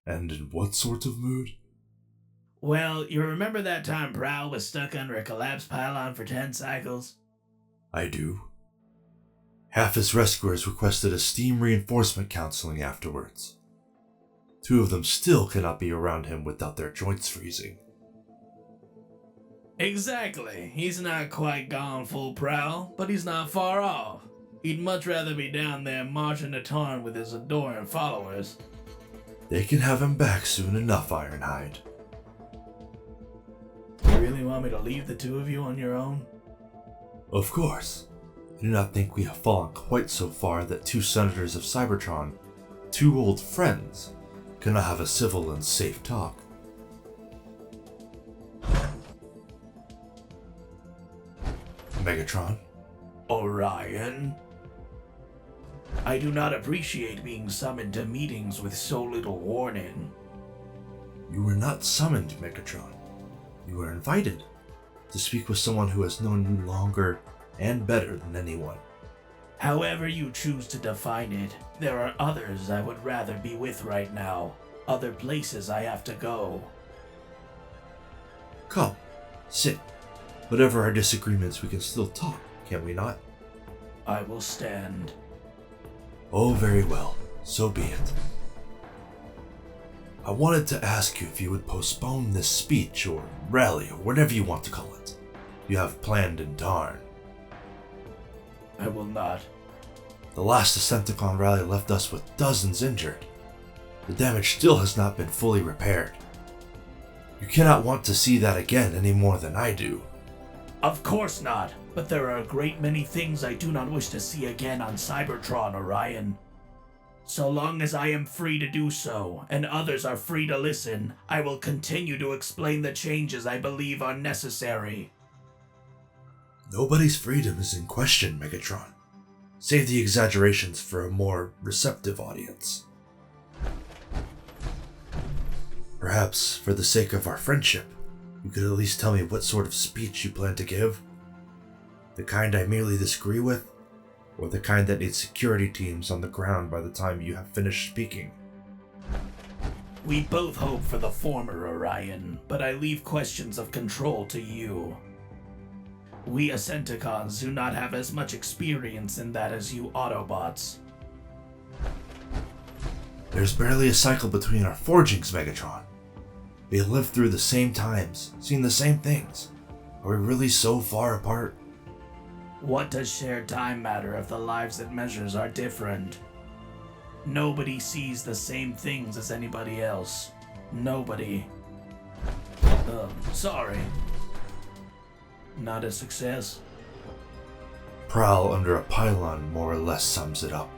And in what sort of mood? Well, you remember that time Prowl was stuck under a collapsed pylon for 10 cycles? I do. Half his rescuers requested a steam reinforcement counseling afterwards. 2 of them still cannot be around him without their joints freezing. Exactly. He's not quite gone full Prowl, but he's not far off. He'd much rather be down there marching the Tarn with his adoring followers. They can have him back soon enough, Ironhide. You really want me to leave the 2 of you on your own? Of course. I do not think we have fallen quite so far that 2 senators of Cybertron, 2 old friends, cannot have a civil and safe talk. Megatron? Orion? I do not appreciate being summoned to meetings with so little warning. You were not summoned, Megatron. You were invited to speak with someone who has known you longer and better than anyone. However you choose to define it, there are others I would rather be with right now. Other places I have to go. Come, sit. Whatever our disagreements, we can still talk, can we not? I will stand. Oh, very well. So be it. I wanted to ask you if you would postpone this speech or rally or whatever you want to call it you have planned in Tarn. I will not. The last Decepticon rally left us with dozens injured. The damage still has not been fully repaired. You cannot want to see that again any more than I do. Of course not, but there are a great many things I do not wish to see again on Cybertron, Orion. So long as I am free to do so, and others are free to listen, I will continue to explain the changes I believe are necessary. Nobody's freedom is in question, Megatron. Save the exaggerations for a more receptive audience. Perhaps, for the sake of our friendship, you could at least tell me what sort of speech you plan to give? The kind I merely disagree with? Or the kind that needs security teams on the ground by the time you have finished speaking? We both hope for the former, Orion, but I leave questions of control to you. We Acenticons do not have as much experience in that as you Autobots. There's barely a cycle between our forgings, Megatron. We have lived through the same times, seen the same things. Are we really so far apart? What does shared time matter if the lives it measures are different? Nobody sees the same things as anybody else. Nobody. Sorry. Not a success. Prowl under a pylon more or less sums it up.